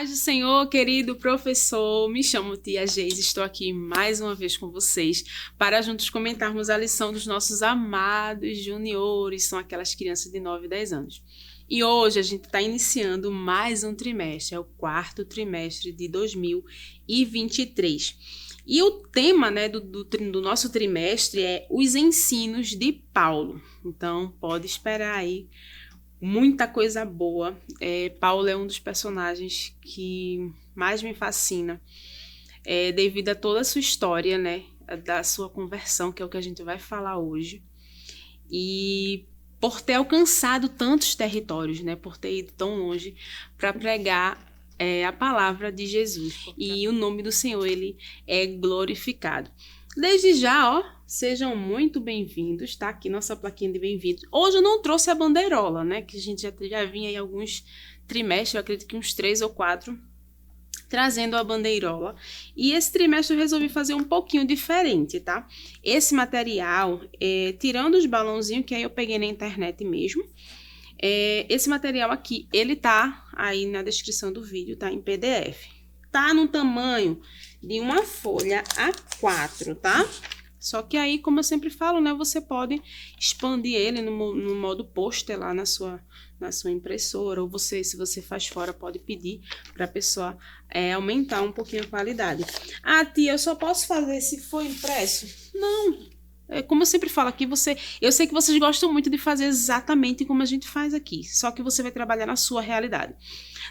paz do Senhor, querido professor. Me chamo Tia Geise, estou aqui mais uma vez com vocês para juntos comentarmos a lição dos nossos amados juniores, são aquelas crianças de 9 e 10 anos. E hoje a gente está iniciando mais um trimestre, é o quarto trimestre de 2023. E o tema, do nosso trimestre é os ensinos de Paulo. Então, pode esperar aí muita coisa boa. Paulo é um dos personagens que mais me fascina, devido a toda a sua história, né, da sua conversão, que é o que a gente vai falar hoje. E por ter alcançado tantos territórios, né, por ter ido tão longe para pregar a palavra de Jesus. E o nome do Senhor, ele é glorificado. Desde já, sejam muito bem-vindos, tá? Aqui nossa plaquinha de bem-vindos. Hoje eu não trouxe a bandeirola, né? Que a gente já vinha aí alguns trimestres, eu acredito que uns 3 ou 4, trazendo a bandeirola. E esse trimestre eu resolvi fazer um pouquinho diferente, tá? Esse material, tirando os balãozinhos, que aí eu peguei na internet mesmo, esse material aqui, ele tá aí na descrição do vídeo, tá? Em PDF. Tá no tamanho de uma folha A4, tá? Só que aí, como eu sempre falo, né, você pode expandir ele no modo pôster lá na sua impressora, ou você, se você faz fora, pode pedir para a pessoa aumentar um pouquinho a qualidade. Ah, tia, eu só posso fazer se for impresso? Não. Como eu sempre falo aqui, eu sei que vocês gostam muito de fazer exatamente como a gente faz aqui, só que você vai trabalhar na sua realidade.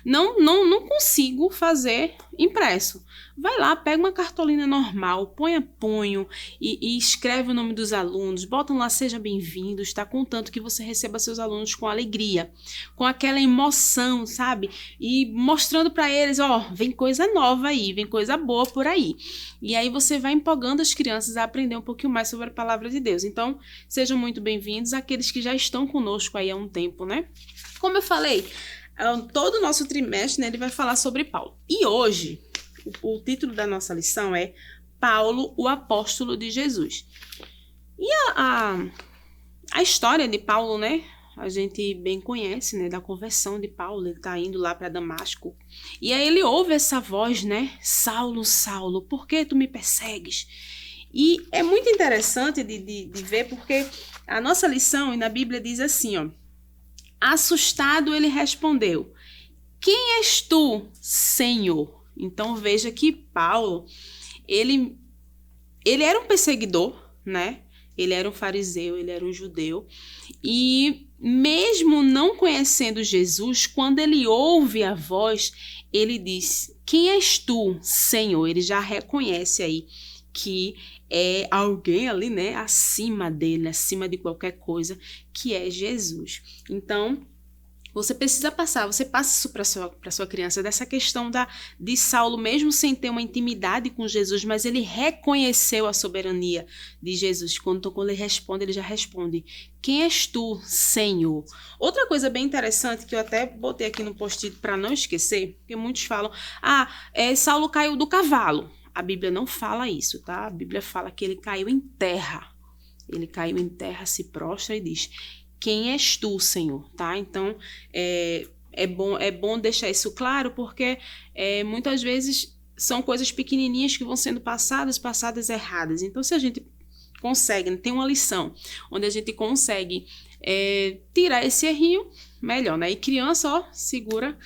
Não consigo fazer impresso. Vai lá, pega uma cartolina normal, põe a punho e escreve o nome dos alunos, botam lá, seja bem-vindos, tá? Contanto que você receba seus alunos com alegria, com aquela emoção, sabe? E mostrando para eles, vem coisa nova aí, vem coisa boa por aí. E aí você vai empolgando as crianças a aprender um pouquinho mais sobre a palavra de Deus. Então, sejam muito bem-vindos aqueles que já estão conosco aí há um tempo, né? Como eu falei, todo o nosso trimestre, né, ele vai falar sobre Paulo. E hoje, o título da nossa lição é Paulo, o apóstolo de Jesus. E a história de Paulo, né, a gente bem conhece, né, da conversão de Paulo. Ele está indo lá para Damasco. E aí ele ouve essa voz, né, Saulo, Saulo, por que tu me persegues? E é muito interessante de ver, porque a nossa lição, e na Bíblia diz assim, assustado ele respondeu, quem és tu, Senhor? Então veja que Paulo, ele era um perseguidor, né? Ele era um fariseu, ele era um judeu. E mesmo não conhecendo Jesus, quando ele ouve a voz, ele diz, quem és tu, Senhor? Ele já reconhece aí que é alguém ali, né, acima dele, acima de qualquer coisa, que é Jesus. Então, você passa isso para sua criança, dessa questão de Saulo, mesmo sem ter uma intimidade com Jesus, mas ele reconheceu a soberania de Jesus. Quando ele responde, ele já responde, quem és tu, Senhor? Outra coisa bem interessante, que eu até botei aqui no post-it para não esquecer, porque muitos falam, Saulo caiu do cavalo. A Bíblia não fala isso, tá? A Bíblia fala que ele caiu em terra. Ele caiu em terra, se prostra e diz, quem és tu, Senhor? Tá? Então, é bom deixar isso claro, porque muitas vezes são coisas pequenininhas que vão sendo passadas erradas. Então, se a gente consegue, tem uma lição onde a gente consegue tirar esse errinho, melhor, né? E criança, segura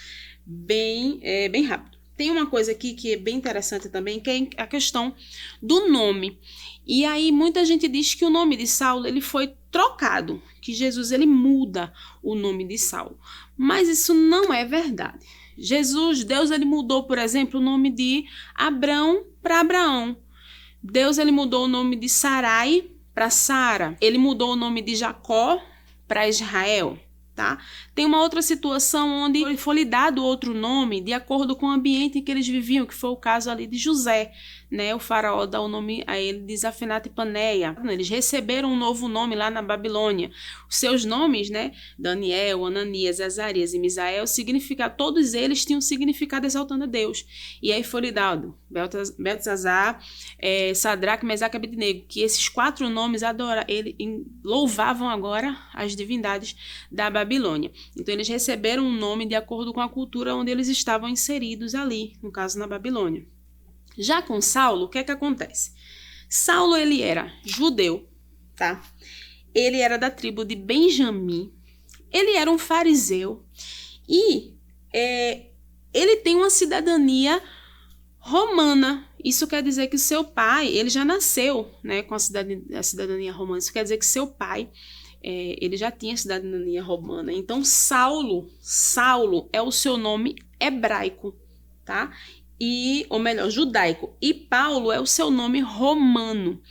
bem rápido. Tem uma coisa aqui que é bem interessante também, que é a questão do nome. E aí muita gente diz que o nome de Saulo ele foi trocado, que Jesus ele muda o nome de Saulo. Mas isso não é verdade. Deus ele mudou, por exemplo, o nome de Abrão para Abraão. Deus ele mudou o nome de Sarai para Sara. Ele mudou o nome de Jacó para Israel. Tá? Tem uma outra situação onde foi lhe dado outro nome de acordo com o ambiente em que eles viviam, que foi o caso ali de José, né? O faraó dá o nome a ele de Zafenat-Paneia. Eles receberam um novo nome lá na Babilônia. Os seus nomes, né? Daniel, Ananias, Azarias e Misael, todos eles tinham significado exaltando a Deus. E aí foi lhe dado Beltesazar, Sadraque, Mesaque e Abednego, que esses 4 nomes louvavam agora as divindades da Babilônia. Babilônia. Então, eles receberam um nome de acordo com a cultura onde eles estavam inseridos ali, no caso, na Babilônia. Já com Saulo, o que é que acontece? Saulo, ele era judeu, tá? Ele era da tribo de Benjamim, ele era um fariseu e ele tem uma cidadania romana. Isso quer dizer que seu pai, ele já nasceu, né, com a cidadania romana. Isso quer dizer que seu pai, ele já tinha cidadania romana. Então, Saulo é o seu nome hebraico, tá? Ou melhor, judaico. E Paulo é o seu nome romano.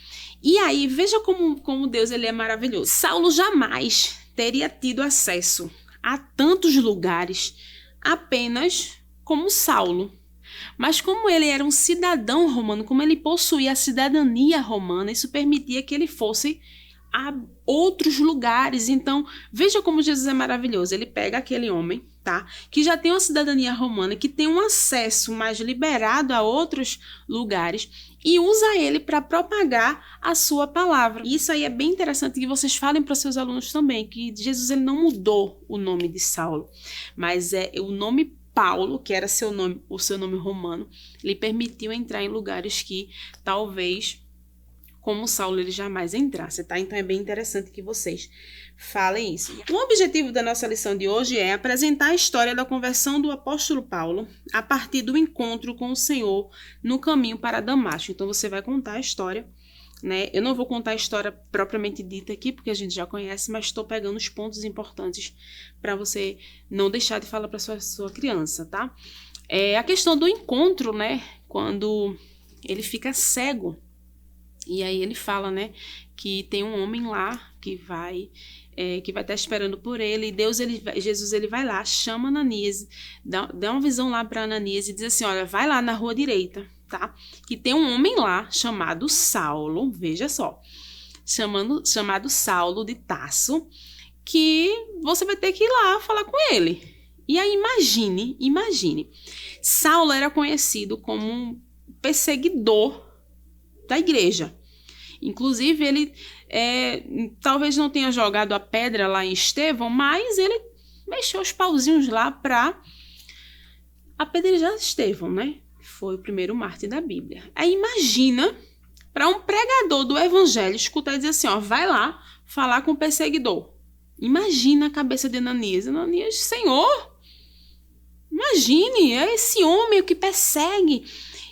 E aí, veja como Deus ele é maravilhoso. Saulo jamais teria tido acesso a tantos lugares apenas como Saulo. Mas como ele era um cidadão romano, como ele possuía a cidadania romana, isso permitia que ele fosse a outros lugares. Então, veja como Jesus é maravilhoso. Ele pega aquele homem, tá, que já tem uma cidadania romana, que tem um acesso mais liberado a outros lugares e usa ele para propagar a sua palavra. E isso aí é bem interessante que vocês falem para seus alunos também, que Jesus ele não mudou o nome de Saulo, mas o nome Paulo, que era o seu nome romano, lhe permitiu entrar em lugares que talvez, como Saulo, ele jamais entrasse, tá? Então é bem interessante que vocês falem isso. O objetivo da nossa lição de hoje é apresentar a história da conversão do apóstolo Paulo a partir do encontro com o Senhor no caminho para Damasco. Então você vai contar a história, né? Eu não vou contar a história propriamente dita aqui, porque a gente já conhece, mas estou pegando os pontos importantes para você não deixar de falar para sua criança, tá? A questão do encontro, né? Quando ele fica cego, e aí ele fala, né, que tem um homem lá que vai estar esperando por ele, e Jesus ele vai lá, chama Ananias, dá uma visão lá para Ananias e diz assim, olha, vai lá na rua direita, tá? Que tem um homem lá chamado Saulo, veja só, chamado Saulo de Tarso, que você vai ter que ir lá falar com ele. E aí imagine, Saulo era conhecido como um perseguidor da igreja. Inclusive, ele talvez não tenha jogado a pedra lá em Estevão, mas ele mexeu os pauzinhos lá para apedrejar Estevão, né? Foi o primeiro mártir da Bíblia. Aí imagina para um pregador do evangelho escutar e dizer assim, ó, vai lá falar com o perseguidor. Imagina a cabeça de Ananias. Ananias, Senhor, imagine, é esse homem que persegue.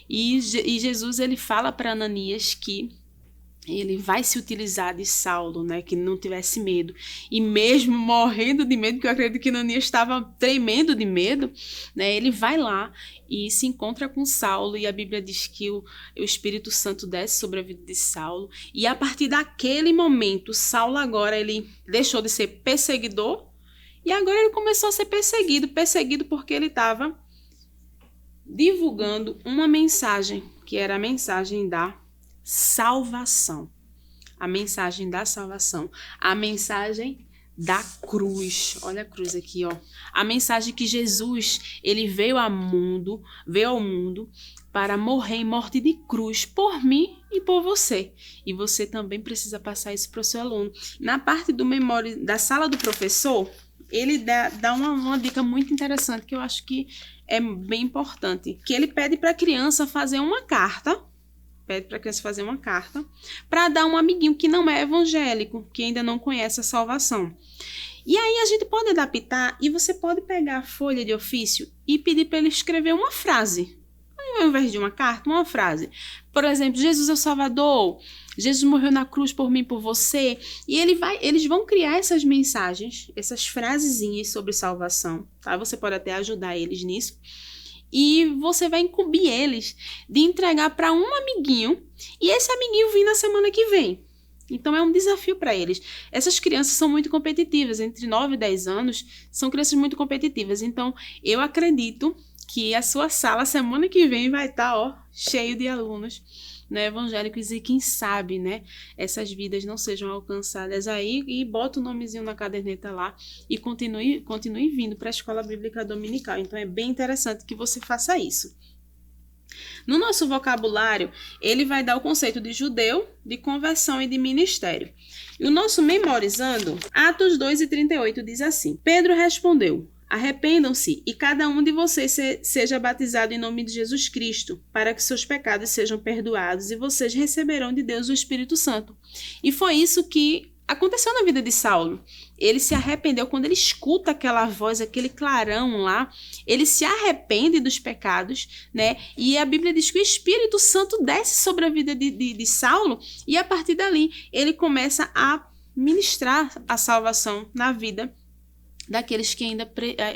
E Jesus ele fala para Ananias que ele vai se utilizar de Saulo, né, que não tivesse medo. E mesmo morrendo de medo, porque eu acredito que Ananias estava tremendo de medo, né, ele vai lá e se encontra com Saulo, e a Bíblia diz que o Espírito Santo desce sobre a vida de Saulo, e a partir daquele momento, Saulo agora ele deixou de ser perseguidor, e agora ele começou a ser perseguido porque ele estava divulgando uma mensagem, que era a mensagem da salvação. A mensagem da salvação. A mensagem da cruz. Olha a cruz aqui, ó. A mensagem que Jesus, ele veio ao mundo para morrer em morte de cruz por mim e por você. E você também precisa passar isso para o seu aluno. Na parte do memória da sala do professor, ele dá uma dica muito interessante que eu acho que é bem importante, que ele pede para a criança fazer uma carta, para dar um amiguinho que não é evangélico, que ainda não conhece a salvação. E aí a gente pode adaptar, e você pode pegar a folha de ofício e pedir para ele escrever uma frase. Ao invés de uma carta, uma frase. Por exemplo, Jesus é o Salvador, Jesus morreu na cruz por mim e por você. E eles vão criar essas mensagens, essas frasezinhas sobre salvação, tá? Você pode até ajudar eles nisso. E você vai incumbir eles de entregar para um amiguinho, e esse amiguinho vir na semana que vem. Então é um desafio para eles. Essas crianças são muito competitivas, entre 9 e 10 anos, são crianças muito competitivas. Então eu acredito que a sua sala semana que vem vai estar cheio de alunos, né, evangélicos, e quem sabe, né, essas vidas não sejam alcançadas aí, e bota o nomezinho na caderneta lá e continue vindo para a escola bíblica dominical. Então é bem interessante que você faça isso. No nosso vocabulário, ele vai dar o conceito de judeu, de conversão e de ministério. E o nosso memorizando, Atos 2:38 diz assim: Pedro respondeu: arrependam-se e cada um de vocês seja batizado em nome de Jesus Cristo, para que seus pecados sejam perdoados e vocês receberão de Deus o Espírito Santo. E foi isso que aconteceu na vida de Saulo. Ele se arrependeu quando ele escuta aquela voz, aquele clarão lá. Ele se arrepende dos pecados, né? E a Bíblia diz que o Espírito Santo desce sobre a vida de Saulo e a partir dali ele começa a ministrar a salvação na vida daqueles que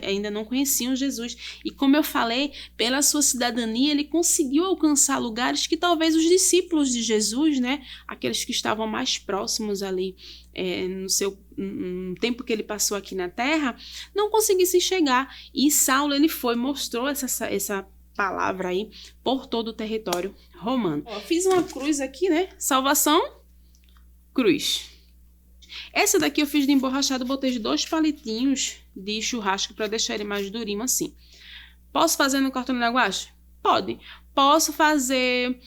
ainda não conheciam Jesus. E como eu falei, pela sua cidadania, ele conseguiu alcançar lugares que talvez os discípulos de Jesus, né, aqueles que estavam mais próximos ali no tempo que ele passou aqui na terra, não conseguissem chegar. E Saulo, ele mostrou essa palavra aí por todo o território romano. Ó, fiz uma cruz aqui, né? Salvação, cruz. Essa daqui eu fiz de emborrachado, botei 2 palitinhos de churrasco para deixar ele mais durinho assim. Posso fazer no cartolina guache? Pode. Posso fazer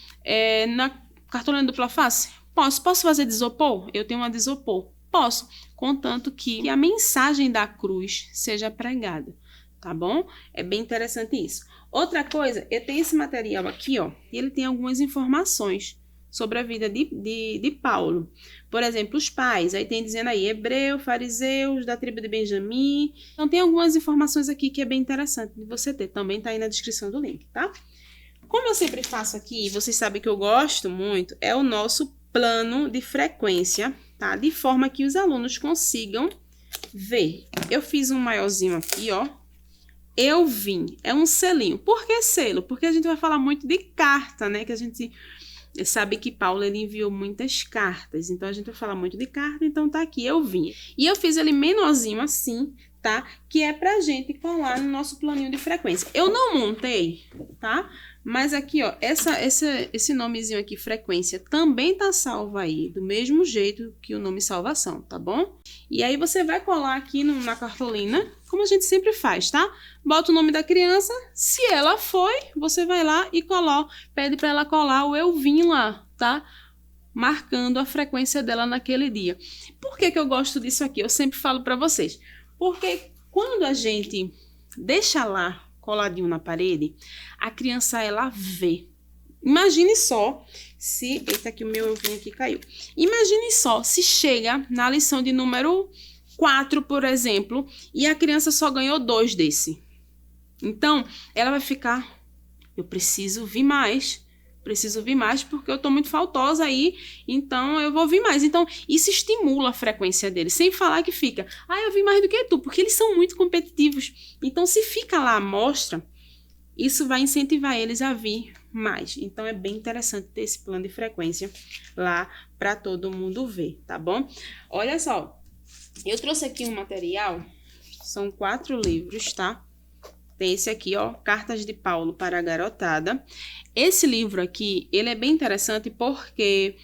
na cartolina dupla face? Posso. Posso fazer de isopor? Eu tenho uma de isopor. Posso. Contanto que a mensagem da cruz seja pregada, tá bom? É bem interessante isso. Outra coisa, eu tenho esse material aqui, ó, e ele tem algumas informações sobre a vida de Paulo. Por exemplo, os pais, aí tem dizendo aí, hebreu, fariseus, da tribo de Benjamim. Então tem algumas informações aqui que é bem interessante de você ter. Também tá aí na descrição do link, tá? Como eu sempre faço aqui, e vocês sabem que eu gosto muito, é o nosso plano de frequência, tá? De forma que os alunos consigam ver. Eu fiz um maiorzinho aqui, ó. Eu vim. É um selinho. Por que selo? Porque a gente vai falar muito de carta, né? Que a gente sabe que Paulo, ele enviou muitas cartas. Então, a gente vai falar muito de carta. Então, tá aqui, eu vim. E eu fiz ele menorzinho assim, tá? Que é pra gente colar no nosso planinho de frequência. Eu não montei, tá? Mas aqui, ó, esse nomezinho aqui, frequência, também tá salvo aí, do mesmo jeito que o nome salvação, tá bom? E aí você vai colar aqui na cartolina, como a gente sempre faz, tá? Bota o nome da criança, se ela foi, você vai lá e pede pra ela colar o eu vim lá, tá? Marcando a frequência dela naquele dia. Por que eu gosto disso aqui? Eu sempre falo pra vocês. Porque quando a gente deixa lá coladinho na parede, a criança, ela vê. Imagine só se... Eita, aqui o meu eu vim aqui caiu. Imagine só se chega na lição de número 4, por exemplo, e a criança só ganhou 2 desse. Então, ela vai ficar... Eu preciso vir mais porque eu tô muito faltosa aí, então eu vou vir mais. Então, isso estimula a frequência deles, sem falar que fica, eu vim mais do que tu, porque eles são muito competitivos. Então, se fica lá a amostra, isso vai incentivar eles a vir mais. Então, é bem interessante ter esse plano de frequência lá para todo mundo ver, tá bom? Olha só, eu trouxe aqui um material, são 4 livros, tá? Tem esse aqui, ó, Cartas de Paulo para a Garotada. Esse livro aqui, ele é bem interessante porque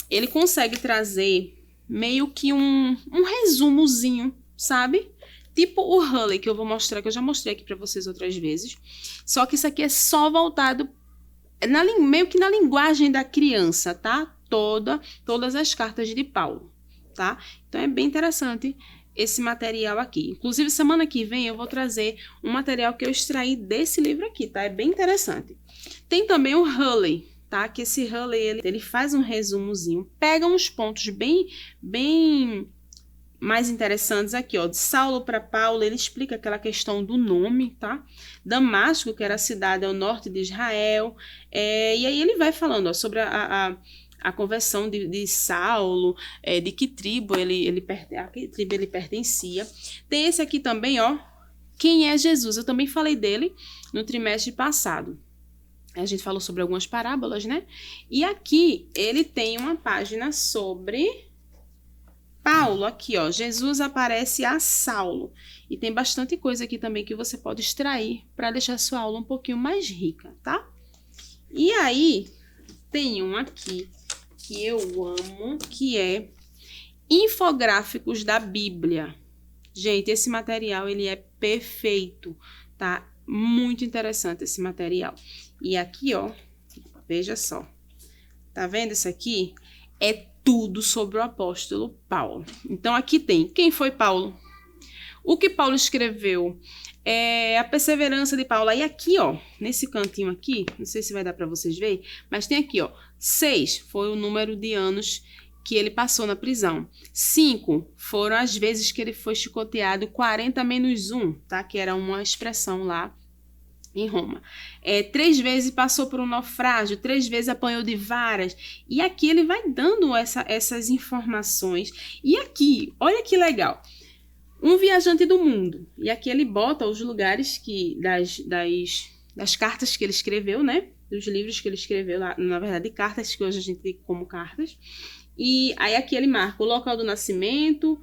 ele consegue trazer meio que um resumozinho, sabe? Tipo o Hulley, que eu vou mostrar, que eu já mostrei aqui para vocês outras vezes. Só que isso aqui é só voltado meio que na linguagem da criança, tá? Todas as cartas de Paulo, tá? Então é bem interessante esse material aqui. Inclusive, semana que vem eu vou trazer um material que eu extraí desse livro aqui, tá? É bem interessante. Tem também o Hulley, tá? Que esse Hulley, ele faz um resumozinho, pega uns pontos bem mais interessantes aqui, ó. De Saulo para Paulo, ele explica aquela questão do nome, tá? Damasco, que era a cidade ao norte de Israel. E aí ele vai falando, ó, sobre a conversão de Saulo, de que tribo ele pertencia. Tem esse aqui também, ó, Quem é Jesus? Eu também falei dele no trimestre passado. A gente falou sobre algumas parábolas, né? E aqui ele tem uma página sobre Paulo, aqui, ó. Jesus aparece a Saulo. E tem bastante coisa aqui também que você pode extrair para deixar sua aula um pouquinho mais rica, tá? E aí, tem um aqui que eu amo, que é Infográficos da Bíblia. Gente, esse material, ele é perfeito, tá? Muito interessante esse material. E aqui, ó, veja só. Tá vendo isso aqui? É tudo sobre o apóstolo Paulo. Então, aqui tem quem foi Paulo, o que Paulo escreveu, a perseverança de Paulo. Aí aqui, ó, nesse cantinho aqui, não sei se vai dar para vocês verem, mas tem aqui, ó, 6 foi o número de anos que ele passou na prisão. 5 foram as vezes que ele foi chicoteado, 40 menos 1, tá? Que era uma expressão lá em Roma. 3 vezes passou por um naufrágio, 3 vezes apanhou de varas. E aqui ele vai dando essas informações. E aqui, olha que legal. Um viajante do mundo. E aqui ele bota os lugares das cartas que ele escreveu, né? Dos livros que ele escreveu lá, na verdade, cartas que hoje a gente tem como cartas. E aí aqui ele marca o local do nascimento,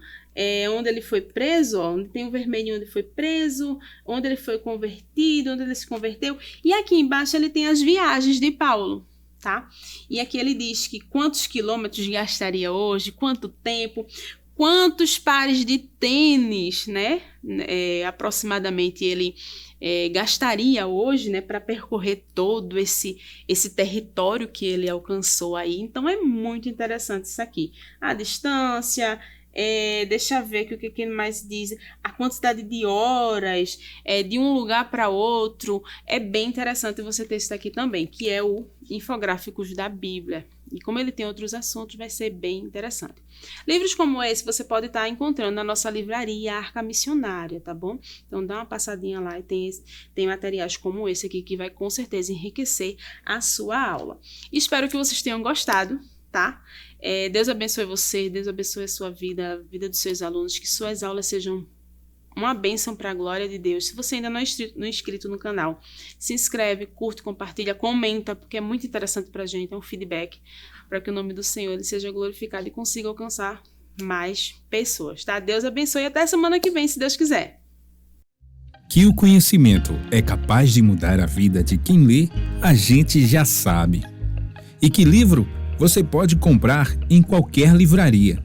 onde ele foi preso, ó, onde tem o vermelho onde foi preso, onde ele foi convertido, onde ele se converteu. E aqui embaixo ele tem as viagens de Paulo, tá? E aqui ele diz que quantos quilômetros gastaria hoje, quanto tempo, quantos pares de tênis, né? Aproximadamente ele gastaria hoje, né, para percorrer todo esse território que ele alcançou aí. Então é muito interessante isso aqui. A distância, deixa eu ver o que ele mais diz, a quantidade de horas, de um lugar para outro. É bem interessante você ter isso aqui também, que é o Infográficos da Bíblia. E como ele tem outros assuntos, vai ser bem interessante. Livros como esse você pode estar encontrando na nossa livraria Arca Missionária, tá bom? Então dá uma passadinha lá e tem materiais como esse aqui que vai com certeza enriquecer a sua aula. Espero que vocês tenham gostado, tá? Deus abençoe você, Deus abençoe a sua vida, a vida dos seus alunos, que suas aulas sejam uma bênção para a glória de Deus. Se você ainda não é inscrito no canal, se inscreve, curte, compartilha, comenta, porque é muito interessante para a gente, é um feedback para que o nome do Senhor ele seja glorificado e consiga alcançar mais pessoas, tá? Deus abençoe e até semana que vem, se Deus quiser. Que o conhecimento é capaz de mudar a vida de quem lê, a gente já sabe. E que livro você pode comprar em qualquer livraria.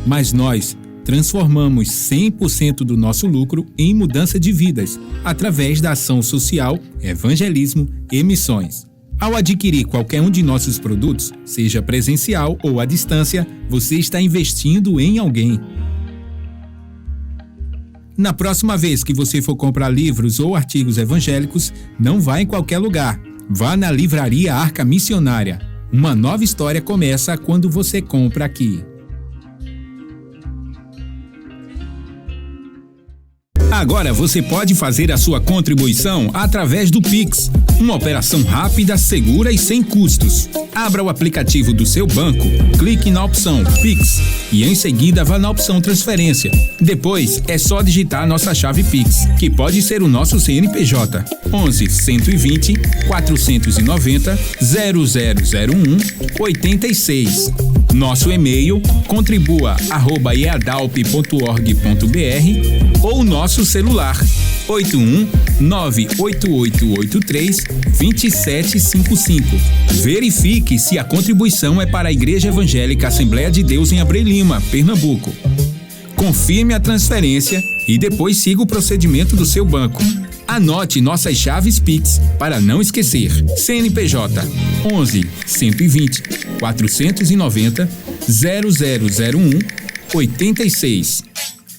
Mas nós transformamos 100% do nosso lucro em mudança de vidas, através da ação social, evangelismo e missões. Ao adquirir qualquer um de nossos produtos, seja presencial ou à distância, você está investindo em alguém. Na próxima vez que você for comprar livros ou artigos evangélicos, não vá em qualquer lugar. Vá na livraria Arca Missionária. Uma nova história começa quando você compra aqui. Agora você pode fazer a sua contribuição através do Pix, uma operação rápida, segura e sem custos. Abra o aplicativo do seu banco, clique na opção Pix e em seguida vá na opção Transferência. Depois é só digitar nossa chave Pix, que pode ser o nosso CNPJ 11 120 490 0001 86. Nosso e-mail contribua@eadalp.org.br ou nosso celular 81 98883 2755. Verifique se a contribuição é para a Igreja Evangélica Assembleia de Deus em Abreu Lima, Pernambuco. Confirme a transferência e depois siga o procedimento do seu banco. Anote nossas chaves Pix para não esquecer. CNPJ 11 120 490 0001 86.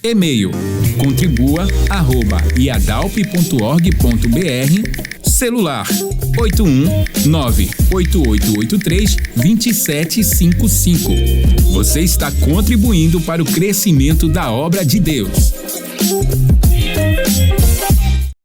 E-mail contribua@iadalp.org.br. Celular 81 98883 2755. Você está contribuindo para o crescimento da obra de Deus.